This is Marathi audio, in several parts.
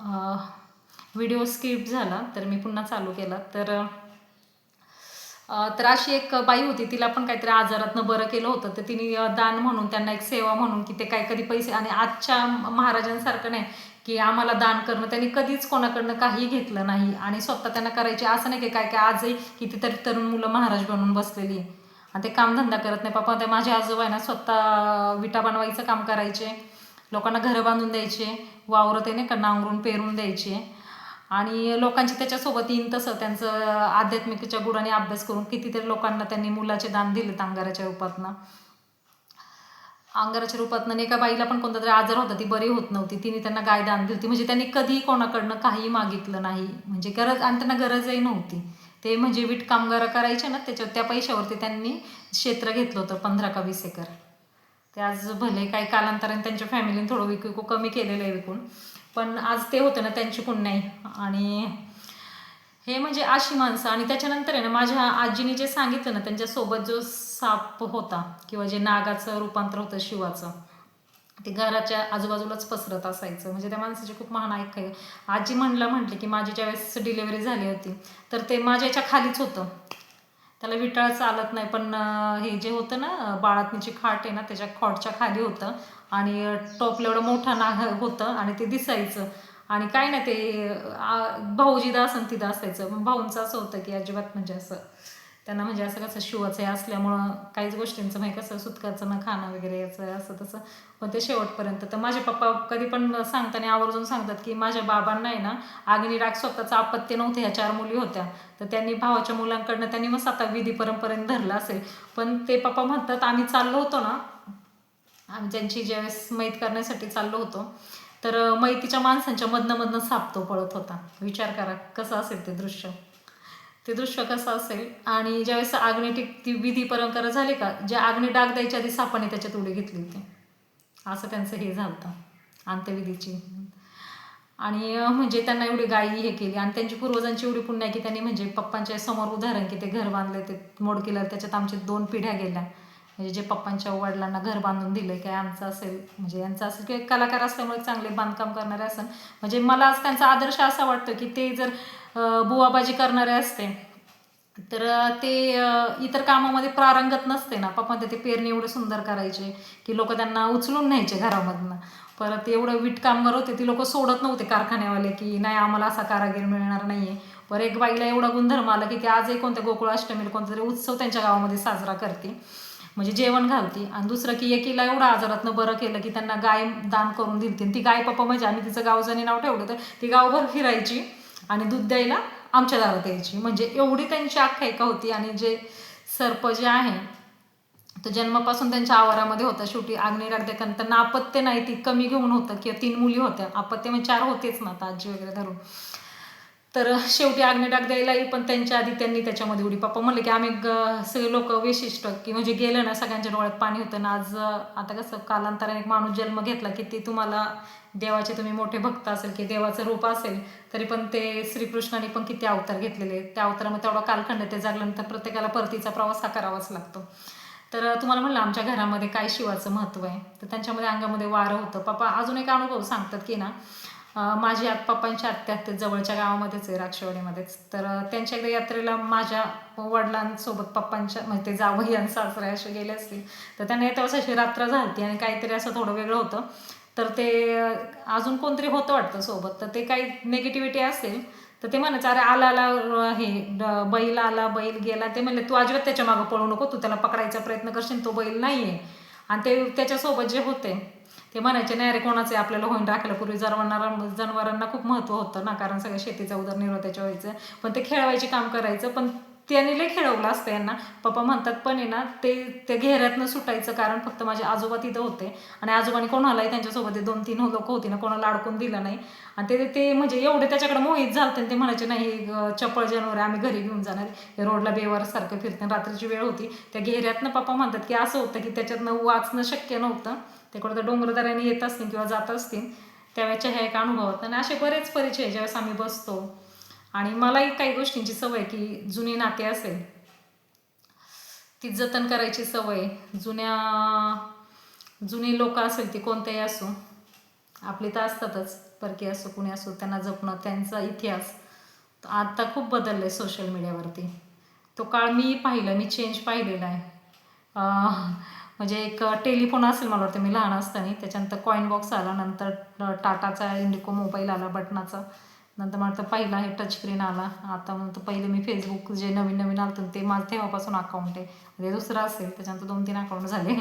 व्हिडिओ स्किप झाला, तर मी पुन्हा चालू केला. तर अशी एक बाई होती, तिला पण काहीतरी आजारातनं बरं केलं होतं. तर तिने दान म्हणून, त्यांना एक सेवा म्हणून, की ते काही कधी पैसे, आणि आजच्या महाराजांसारखं नाही की आम्हाला दान करणं, त्यांनी कधीच कोणाकडनं काही घेतलं नाही आणि स्वतः त्यांना करायचे. असं नाही की काय काय आजही कितीतरी तरुण मुलं महाराज बनून बसलेली आहे आणि ते कामधंदा करत नाही. पप्पा, ते माझे आजोबा आहे ना, स्वतः विटा बनवायचं काम करायचे, लोकांना घरं बांधून द्यायचे, वावरं ते नाही का नांगरून पेरून द्यायचे, आणि लोकांची त्याच्यासोबत येईन तसं त्यांचं आध्यात्मिकच्या गुणाने अभ्यास करून कितीतरी लोकांना त्यांनी मुलाचे दान दिले अंगाराच्या रूपातनं. अंगाराच्या रूपातनं एका बाईला पण कोणता तरी आजार होता, ती बरी होत नव्हती, तिने त्यांना गाय दान दिली होती. म्हणजे त्यांनी कधी कोणाकडनं काही मागितलं नाही, म्हणजे गरज, आणि त्यांना गरजही नव्हती. ते म्हणजे वीट कामगार करायचे ना, त्या पैशावरती त्यांनी क्षेत्र घेतलं होतं 15 का 20 एकर. ते आज भले काही कालांतराने त्यांच्या फॅमिलीने थोडं विकू कमी केलेलं आहे विकून, पण आज ते होतं ना त्यांची पुण्याई. आणि हे म्हणजे अशी माणसं. आणि त्याच्यानंतर आहे ना, माझ्या आजीने जे सांगितलं ना, त्यांच्यासोबत जो साप होता किंवा जे नागाचं रूपांतर होतं शिवाचं, ते घराच्या आजूबाजूलाच पसरत असायचं. म्हणजे त्या माणसाची खूप महान ऐकाय. आजी म्हटली की माझी ज्यावेळेस डिलेवरी झाली होती, तर ते माझ्याच्या खालीच होतं. त्याला विटाळ चालत नाही, पण हे जे होतं ना, बाळातनीची खाट आहे ना, त्याच्या खॉटच्या खाली होतं, आणि टोपलं एवढं मोठं नाग होतं, आणि ते दिसायचं. आणि काय नाही, ते भाऊजीदा असं तिथं असायचं. मग भाऊंचं असं होतं की अजिबात म्हणजे असं त्यांना, म्हणजे असं कसं शिवाचं हे असल्यामुळं काहीच गोष्टींचं म्हणजे कसं सुतकाचं न खाणं वगैरे याचं असं तसं, पण ते शेवटपर्यंत. तर माझे पप्पा कधी पण सांगताना आवर्जून सांगतात की माझ्या बाबांना आहे ना, अग्निराग स्वतःचं अपत्य नव्हतं, ह्या 4 मुली होत्या, तर त्यांनी भावाच्या मुलांकडनं त्यांनी मग आता विधी परंपरेने धरलं असेल. पण ते पप्पा म्हणतात, आम्ही चाललो होतो ना, आम्ही त्यांची ज्यावेळेस मैत करण्यासाठी चाललो होतो, तर मैतीच्या माणसांच्या मधनं साप तो पळत होता. विचार करा कसं असेल ते दृश्य कसं असेल. आणि ज्यावेळेस ती विधी परंपरा झाली का, ज्या अग्नी डाग द्यायच्या आधी सापाने त्याच्यात उडी घेतली होती, असं त्यांचं हे झालं अंत्यविधीची. आणि म्हणजे त्यांना एवढी गायी हे केली, आणि त्यांची पूर्वजांची एवढी पुण्य की त्यांनी म्हणजे पप्पांच्या समोर उदाहरण की ते घर बांधले, ते मोडकीला, त्याच्यात आमच्या 2 पिढ्या गेल्या. म्हणजे जे पप्पांच्या वडिलांना घर बांधून दिलं, काय आमचं असेल, म्हणजे यांचं असेल, किंवा कलाकार असल्यामुळे चांगले बांधकाम करणारे असेल. म्हणजे मला आज त्यांचा आदर्श असा वाटतो की ते जर बुवाबाजी करणारे असते, तर ते इतर कामामध्ये प्रारंगत नसते ना. पप्पा ते पेरणी एवढं सुंदर करायचे की लोक त्यांना उचलून न्यायचे घरामधनं. परत एवढं वीट कामगार होते, ती लोक सोडत नव्हते कारखान्यावाले की नाही आम्हाला असा कारागीर मिळणार नाहीये. पर एक बाईला एवढा गुणधर्म आला की ते आजही कोणत्या गोकुळाष्टमीला कोणता तरी उत्सव त्यांच्या गावामध्ये साजरा करते, म्हणजे जेवण घालते. आणि दुसरं की एकीला एवढं आजारातनं बरं केलं की त्यांना गाय दान करून दिली. ती गाय पप्पा म्हणजे आम्ही तिचं गावजानी नाव ठेवलं, तर ती गावभर फिरायची आणि दूध द्यायला आमच्या दारात यायची. म्हणजे एवढी त्यांची आख्यायिका होती. आणि जे सर्प जे आहे तो जन्मापासून त्यांच्या आवारामध्ये होता. शेवटी अग्निडाग त्यांना अपत्य नाही, ती कमी घेऊन होतं, किंवा 3 मुली होत्या, अपत्य म्हणजे 4 होतेच ना आता आजी वगैरे धरून. तर शेवटी अग्निडाग द्यायलाही पण त्यांच्या आधी त्यांनी त्याच्यामध्ये उडी. पप्पा म्हणले की आम्ही सगळे लोक विशिष्ट की म्हणजे गेलं ना, सगळ्यांच्या डोळ्यात पाणी होतं ना. आज आता कसं कालांतराने एक माणूस जन्म घेतला की ते तुम्हाला देवाचे, तुम्ही मोठे भक्त असेल की देवाचं रूप असेल, तरी पण ते श्रीकृष्णाने पण किती अवतार घेतलेले, त्या अवतारामध्ये तेवढा कालखंड ते जगल्यानंतर प्रत्येकाला परतीचा प्रवास हा करावाच लागतो. तर तुम्हाला म्हणलं आमच्या घरामध्ये काय शिवाचं महत्त्व आहे, तर त्यांच्यामध्ये अंगामध्ये वारं होतं. पप्पा अजून एक अनुभव सांगतात की ना, माझी पप्पांची आत्या ते जवळच्या गावामध्येच आहे, राक्षवाडीमध्येच. तर त्यांच्या एकदा यात्रेला माझ्या वडिलांसोबत पप्पांच्या म्हणजे ते जावई आणि सासरे असे गेले असतील, तर त्यांना येत्या अशी रात्र झाली आणि काहीतरी असं थोडं वेगळं होतं. तर ते अजून कोणतरी होतं वाटतं सोबत, तर ते काही निगेटिव्हिटी असेल, तर ते म्हणायचं अरे आला हे बैल आला, बैल गेला. ते म्हणले तू अजिबात त्याच्या मागं पळू नको, तू त्याला पकडायचा प्रयत्न करशील, तो बैल नाही आहे. आणि ते त्याच्यासोबत जे होते ते म्हणायचे नाही अरे कोणाचे आपल्याला होईन राखायला. पूर्वी जनावरांना खूप महत्त्व होतं ना, कारण सगळ्या शेतीचा उदरनिर्वाह त्याच्या व्हायचं. पण ते खेळवायचे काम करायचं, पण त्याने लय खेळवलं असतं यांना. पप्पा म्हणतात पण आहे ना, ते घेऱ्यातनं सुटायचं कारण फक्त माझे आजोबा तिथं होते, आणि आजोबाने कोणालाही त्यांच्यासोबत 2-3 लोक होती ना, कोणाला अडकून दिलं नाही. आणि ते म्हणजे एवढे त्याच्याकडे मोहित झालते, ते म्हणायचे नाही चपळ जनावर आम्ही घरी घेऊन जाणार, हे रोडला बेवारसारखं फिरते. रात्रीची वेळ होती, त्या घेऱ्यातनं पप्पा म्हणतात की असं होतं की त्याच्यातनं वाचणं शक्य नव्हतं. ते कुठं तर डोंगरदऱ्याने येत असतील किंवा जात असतील, त्यावेळेच्या ह्या एक अनुभव होता. आणि असे बरेच परिचय ज्यावेळेस आम्ही बसतो. आणि मलाही काही गोष्टींची सवय की जुनी नाते असेल ती जतन करायची सवय. जुनी लोक असेल ती कोणतेही असो, आपली तर असतातच, परकी असो कुणी असो त्यांना जपणं, त्यांचा इतिहास आता खूप बदललं आहे सोशल मीडियावरती. तो काळ मी पाहिला, मी चेंज पाहिलेला आहे. म्हणजे एक टेलिफोन असेल मला वाटतं मी लहान असताना, त्याच्यानंतर कॉईन बॉक्स आला, नंतर टाटाचा इंडिको मोबाईल आला बटनाचा, नंतर मला वाटतं पहिला हे टच स्क्रीन आला. आता म्हणतो पहिले मी फेसबुक जे नवीन नवीन आलं होतं ते माझं तेव्हापासून अकाउंट आहे. म्हणजे दुसरं असेल त्याच्यानंतर 2-3 अकाउंट झाले.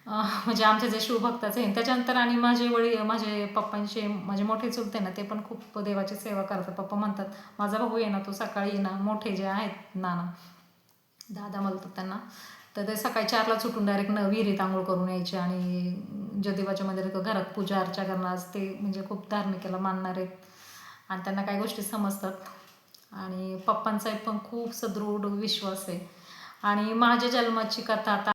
म्हणजे आमचे जे शिवभक्ताचे आहे त्याच्यानंतर. आणि माझे वडील, माझे पप्पांचे, माझे मोठे चुलते ना, ते पण खूप देवाची सेवा करतात. पप्पा म्हणतात माझा भाऊ आहे ना, तो सकाळी ना, मोठे जे आहेत नाना, दादा बोलतात त्यांना, तर ते सकाळी 4लाच उठून डायरेक्ट विहिरीत आंघोळ करून यायचे आणि ज्योतिबाच्या मंदिरात घरात पूजा अर्चा करणार. ते म्हणजे खूप धार्मिकेला मानणारे आणि त्यांना काही गोष्टी समजतात. आणि पप्पांचा पण खूप सदृढ विश्वास आहे. आणि माझ्या जन्माची कथा आता